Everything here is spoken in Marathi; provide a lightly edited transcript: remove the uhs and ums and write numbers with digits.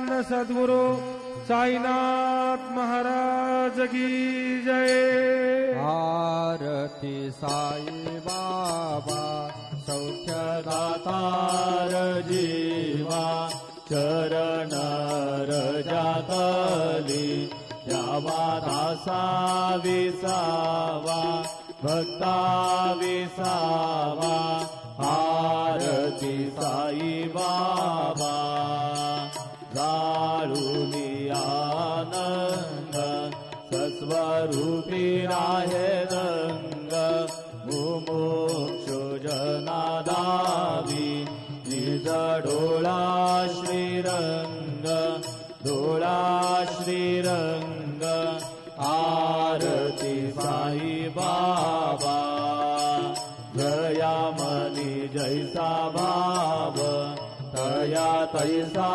सच्चिदानंद सद्गुरु साईनाथ महाराज की जय। आरती साई बाबा सौख्यदातार जीवा चरण रजातली यावा दासा विसावा भक्ता विसावा। आरती साई बाबा जाळूनी आनंद सस्वरूपी राहे रंग मुमुक्षु जनादावी निज डोळा श्रीरंग डोळा श्रीरंग। आरती साई बाबा जया मनी जैसा भाव तया तैसा